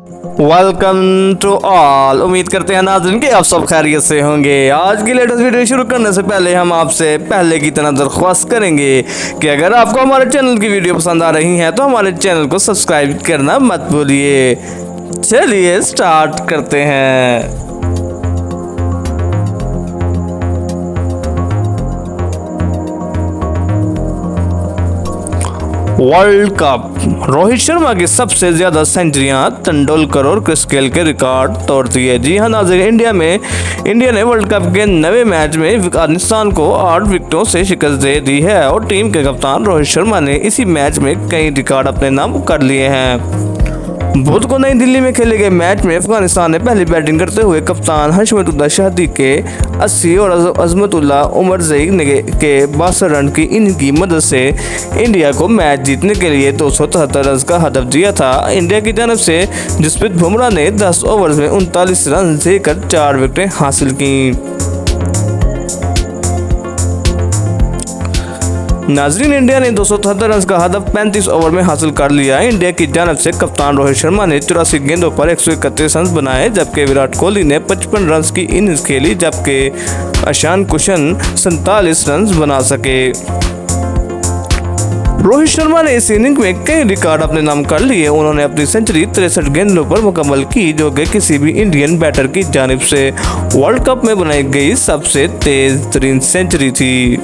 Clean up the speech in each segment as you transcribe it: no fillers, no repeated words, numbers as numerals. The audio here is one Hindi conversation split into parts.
Welcome to all. उम्मीद करते हैं नाज़रीन कि आप सब खैरियत से होंगे। आज की लेटेस्ट वीडियो शुरू करने से पहले हम आपसे पहले की तरह दरख्वास्त करेंगे कि अगर आपको हमारे चैनल की वीडियो पसंद आ रही है तो हमारे चैनल को सब्सक्राइब करना मत भूलिए। चलिए स्टार्ट करते हैं। वर्ल्ड कप, रोहित शर्मा की सबसे ज्यादा सेंचुरियां तेंदुलकर और क्रिस गेल के रिकॉर्ड तोड़ दिए। जी हाँ नाज़रीन, इंडिया ने वर्ल्ड कप के 9वें मैच में अफगानिस्तान को 8 विकेटों से शिकस्त दे दी है और टीम के कप्तान रोहित शर्मा ने इसी मैच में कई रिकॉर्ड अपने नाम कर लिए हैं। बुध को नई दिल्ली में खेले गए मैच में अफगानिस्तान ने पहली बैटिंग करते हुए कप्तान हशमतुल्लाह शाहिदी के 80 और अजमतुल्लाह उमरज़ई के 62 रन की इनकी मदद से इंडिया को मैच जीतने के लिए 273 रन का हदफ दिया था। इंडिया की जानब से जसप्रीत बुमराह ने 10 ओवर्स में 39 रन देकर 4 विकेटें हासिल की। नाजरीन, इंडिया ने 273 रन का हदफ 35 ओवर में हासिल कर लिया। इंडिया की जानब से कप्तान रोहित शर्मा ने 84 गेंदों पर 131 रन बनाए, जबकि विराट कोहली ने 55 रन की इनिंग्स खेली, जबकि ईशान किशन 47 रन बना सके। रोहित शर्मा ने इस इनिंग में कई रिकॉर्ड अपने नाम कर लिए। उन्होंने अपनी सेंचुरी 63 गेंदों पर मुकम्मल की, जो कि किसी भी इंडियन बैटर की जानिब से वर्ल्ड कप में बनाई गई सबसे तेज तरीन सेंचुरी थी।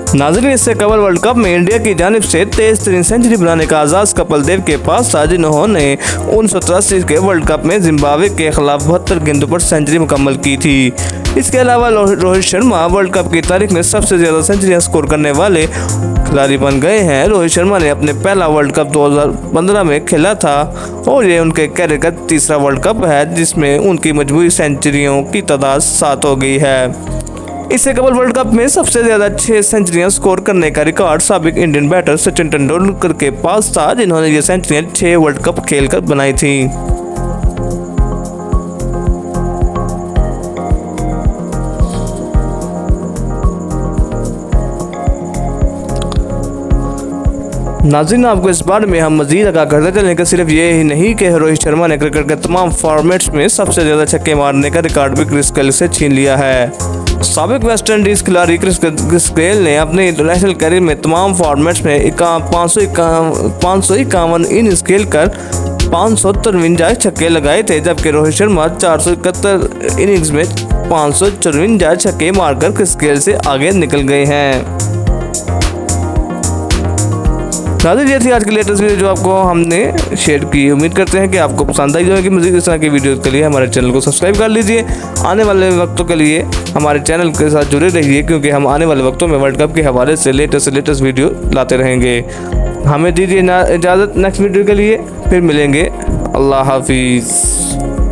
नाज़रीन, इससे कबल वर्ल्ड कप में इंडिया की जानिब से तेज तरीन सेंचुरी बनाने का आज़ाद कपिल देव के पास था, जिन्होंने 1983 के वर्ल्ड कप में जिम्बाब्वे के खिलाफ 72 गेंदों पर सेंचुरी मुकम्मल की थी। इसके अलावा रोहित शर्मा वर्ल्ड कप की तारीख में सबसे ज़्यादा सेंचुरियां स्कोर करने वाले खिलाड़ी बन गए हैं। रोहित शर्मा ने अपने पहला वर्ल्ड कप 2015 में खेला था और ये उनके कैरियर का तीसरा वर्ल्ड कप है जिसमें उनकी मजबूरी सेंचुरियों की तादाद 7 हो गई है। इससे कबल वर्ल्ड कप में सबसे ज्यादा 6 सेंचुरियां स्कोर करने का रिकॉर्ड साबिक इंडियन बैटर सचिन तेंदुलकर के पास था, जिन्होंने ये सेंचुरियां 6 वर्ल्ड कप खेलकर बनाई थी। नाज़रीन, आपको इस बारे में हम मजीद आगाह करते चलें कि सिर्फ ये ही नहीं कि रोहित शर्मा ने क्रिकेट के तमाम फॉर्मेट्स में सबसे ज़्यादा छक्के मारने का रिकॉर्ड भी क्रिस गेल से छीन लिया है। साबिक वेस्ट इंडीज़ खिलाड़ी क्रिस गेल ने अपने इंटरनेशनल करियर में तमाम फॉर्मेट्स में 551 इनिंग्स खेलकर 553 छक्के लगाए थे, जबकि रोहित शर्मा 471 इनिंग्स में 554 छक्के मारकर क्रिस गेल से आगे निकल गए हैं। नाज़रीन, ये थी आज की लेटेस्ट वीडियो जो आपको हमने शेयर की। उम्मीद करते हैं कि आपको पसंद आई होगी। मज़ीद इस तरह की वीडियो के लिए हमारे चैनल को सब्सक्राइब कर लीजिए। आने वाले वक्तों के लिए हमारे चैनल के साथ जुड़े रहिए, क्योंकि हम आने वाले वक्तों में वर्ल्ड कप के हवाले से लेटेस्ट वीडियो लाते रहेंगे। हमें दीजिए इजाज़त नेक्स्ट वीडियो के लिए, फिर मिलेंगे। अल्लाह हाफिज़।